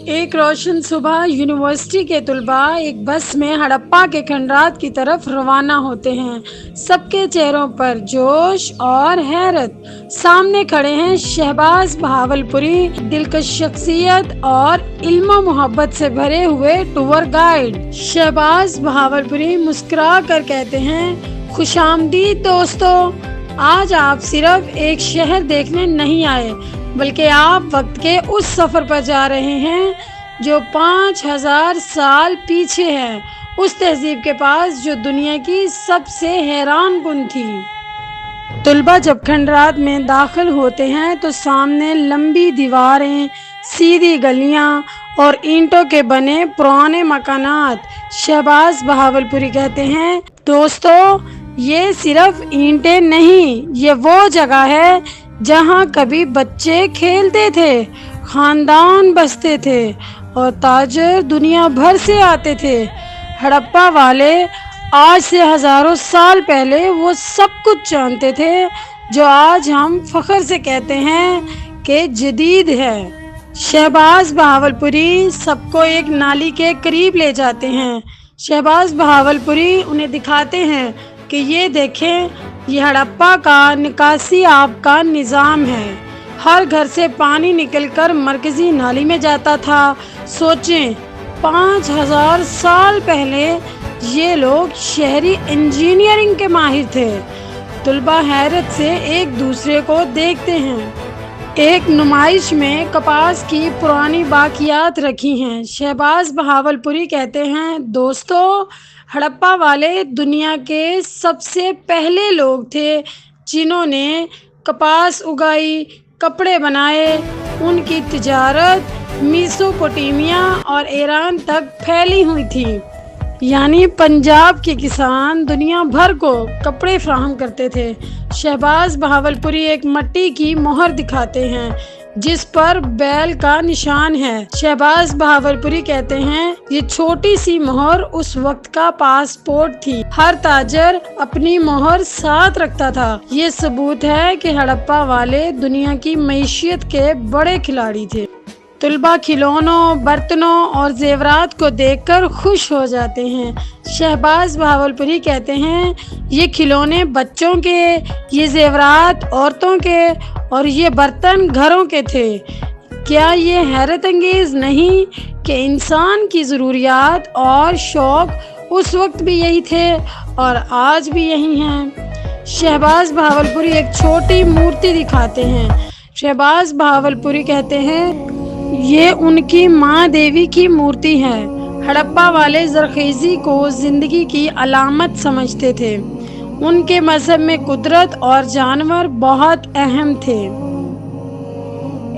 ایک روشن صبح یونیورسٹی کے طلباء ایک بس میں ہڑپا کے کھنڈرات کی طرف روانہ ہوتے ہیں۔ سب کے چہروں پر جوش اور حیرت۔ سامنے کھڑے ہیں شہباز بہاولپوری، دلکش شخصیت اور علم و محبت سے بھرے ہوئے ٹور گائیڈ۔ شہباز بہاولپوری مسکرا کر کہتے ہیں، خوش آمدید دوستو، آج آپ صرف ایک شہر دیکھنے نہیں آئے بلکہ آپ وقت کے اس سفر پر جا رہے ہیں جو 5000 سال پیچھے ہے، اس تہذیب کے پاس جو دنیا کی سب سے حیران کن تھی۔ طلباء جب کھنڈرات میں داخل ہوتے ہیں تو سامنے لمبی دیواریں، سیدھی گلیاں اور اینٹوں کے بنے پرانے مکانات۔ شہباز بہاولپوری کہتے ہیں، دوستو، یہ صرف اینٹیں نہیں، یہ وہ جگہ ہے جہاں کبھی بچے کھیلتے تھے، خاندان بستے تھے اور تاجر دنیا بھر سے آتے تھے۔ ہڑپا والے آج سے ہزاروں سال پہلے وہ سب کچھ جانتے تھے جو آج ہم فخر سے کہتے ہیں کہ جدید ہے۔ شہباز بہاولپوری سب کو ایک نالی کے قریب لے جاتے ہیں۔ شہباز بہاولپوری انہیں دکھاتے ہیں کہ یہ دیکھیں، یہ ہڑپا کا نکاسی آب کا نظام ہے۔ ہر گھر سے پانی نکل کر مرکزی نالی میں جاتا تھا۔ سوچیں، 5000 سال پہلے یہ لوگ شہری انجینئرنگ کے ماہر تھے۔ طلباء حیرت سے ایک دوسرے کو دیکھتے ہیں۔ ایک نمائش میں کپاس کی پرانی باقیات رکھی ہیں۔ شہباز بہاولپوری کہتے ہیں، دوستو، ہڑپا والے دنیا کے سب سے پہلے لوگ تھے جنہوں نے کپاس اگائی، کپڑے بنائے۔ ان کی تجارت میسوپوٹیمیا اور ایران تک پھیلی ہوئی تھی، یعنی پنجاب کے کسان دنیا بھر کو کپڑے فراہم کرتے تھے۔ شہباز بہاولپوری ایک مٹی کی مہر دکھاتے ہیں جس پر بیل کا نشان ہے۔ شہباز بہاولپوری کہتے ہیں، یہ چھوٹی سی مہر اس وقت کا پاسپورٹ تھی۔ ہر تاجر اپنی مہر ساتھ رکھتا تھا۔ یہ ثبوت ہے کہ ہڑپا والے دنیا کی معیشت کے بڑے کھلاڑی تھے۔ طلباء کھلونوں، برتنوں اور زیورات کو دیکھ کر خوش ہو جاتے ہیں۔ شہباز بہاولپوری کہتے ہیں، یہ کھلونے بچوں کے، یہ زیورات عورتوں کے اور یہ برتن گھروں کے تھے۔ کیا یہ حیرت انگیز نہیں کہ انسان کی ضروریات اور شوق اس وقت بھی یہی تھے اور آج بھی یہی ہیں؟ شہباز بہاولپوری ایک چھوٹی مورتی دکھاتے ہیں۔ شہباز بہاولپوری کہتے ہیں، یہ ان کی ماں دیوی کی مورتی ہے۔ ہڑپا والے زرخیزی کو زندگی کی علامت سمجھتے تھے۔ ان کے مذہب میں قدرت اور جانور بہت اہم تھے۔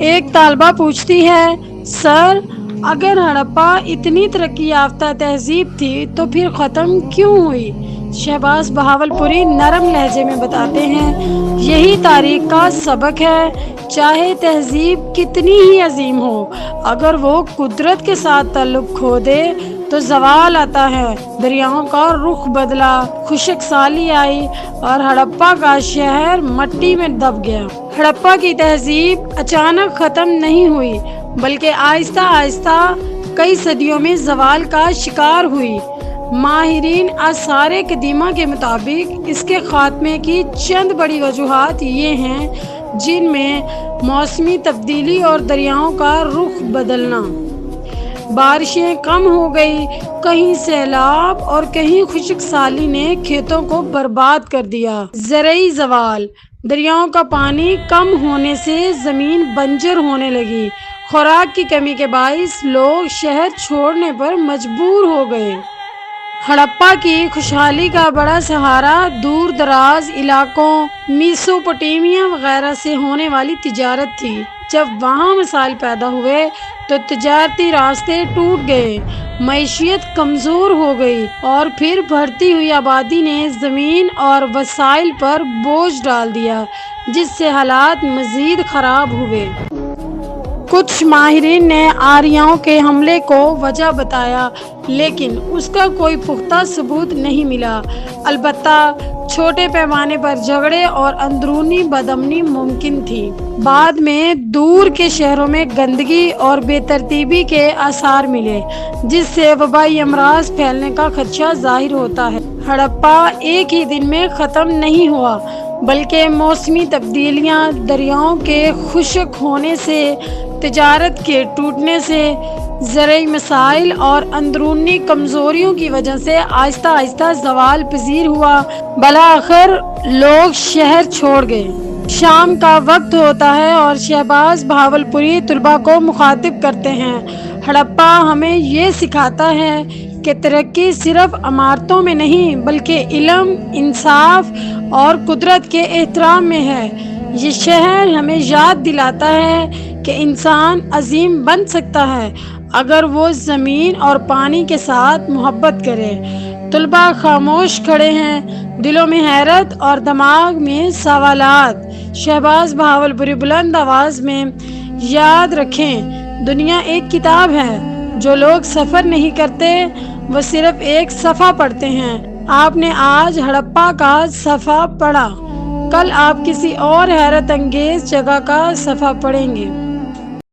ایک طالبہ پوچھتی ہے، سر، اگر ہڑپا اتنی ترقی یافتہ تہذیب تھی تو پھر ختم کیوں ہوئی؟ شہباز بہاولپوری نرم لہجے میں بتاتے ہیں، یہی تاریخ کا سبق ہے۔ چاہے تہذیب کتنی ہی عظیم ہو، اگر وہ قدرت کے ساتھ تعلق کھو دے تو زوال آتا ہے۔ دریاؤں کا رخ بدلا، خشک سالی آئی اور ہڑپا کا شہر مٹی میں دب گیا۔ ہڑپا کی تہذیب اچانک ختم نہیں ہوئی بلکہ آہستہ آہستہ کئی صدیوں میں زوال کا شکار ہوئی۔ ماہرین آثار قدیمہ کے مطابق اس کے خاتمے کی چند بڑی وجوہات یہ ہیں، جن میں موسمی تبدیلی اور دریاؤں کا رخ بدلنا، بارشیں کم ہو گئی، کہیں سیلاب اور کہیں خشک سالی نے کھیتوں کو برباد کر دیا، زرعی زوال، دریاؤں کا پانی کم ہونے سے زمین بنجر ہونے لگی، خوراک کی کمی کے باعث لوگ شہر چھوڑنے پر مجبور ہو گئے۔ ہڑپا کی خوشحالی کا بڑا سہارا دور دراز علاقوں، میسوپوٹیمیا وغیرہ سے ہونے والی تجارت تھی۔ جب وہاں مسائل پیدا ہوئے تو تجارتی راستے ٹوٹ گئے، معیشت کمزور ہو گئی اور پھر بڑھتی ہوئی آبادی نے زمین اور وسائل پر بوجھ ڈال دیا، جس سے حالات مزید خراب ہوئے۔ کچھ ماہرین نے آریاؤں کے حملے کو وجہ بتایا، لیکن اس کا کوئی پختہ ثبوت نہیں ملا۔ البتہ چھوٹے پیمانے پر جھگڑے اور اندرونی بدامنی ممکن تھی۔ بعد میں دور کے شہروں میں گندگی اور بے ترتیبی کے آثار ملے، جس سے وبائی امراض پھیلنے کا خدشہ ظاہر ہوتا ہے۔ ہڑپہ ایک ہی دن میں ختم نہیں ہوا، بلکہ موسمی تبدیلیاں، دریاؤں کے خشک ہونے سے، تجارت کے ٹوٹنے سے، زرعی مسائل اور اندرونی کمزوریوں کی وجہ سے آہستہ آہستہ زوال پذیر ہوا۔ بالآخر لوگ شہر چھوڑ گئے۔ شام کا وقت ہوتا ہے اور شہباز بہاولپوری طلباء کو مخاطب کرتے ہیں۔ ہڑپہ ہمیں یہ سکھاتا ہے کہ ترقی صرف عمارتوں میں نہیں بلکہ علم، انصاف اور قدرت کے احترام میں ہے۔ یہ شہر ہمیں یاد دلاتا ہے کہ انسان عظیم بن سکتا ہے اگر وہ زمین اور پانی کے ساتھ محبت کرے۔ طلباء خاموش کھڑے ہیں، دلوں میں حیرت اور دماغ میں سوالات۔ شہباز بہاولپوری بلند آواز میں: یاد رکھیں، دنیا ایک کتاب ہے۔ جو لوگ سفر نہیں کرتے وہ صرف ایک صفحہ پڑھتے ہیں۔ آپ نے آج ہڑپہ کا صفحہ پڑھا، کل آپ کسی اور حیرت انگیز جگہ کا صفحہ پڑھیں گے۔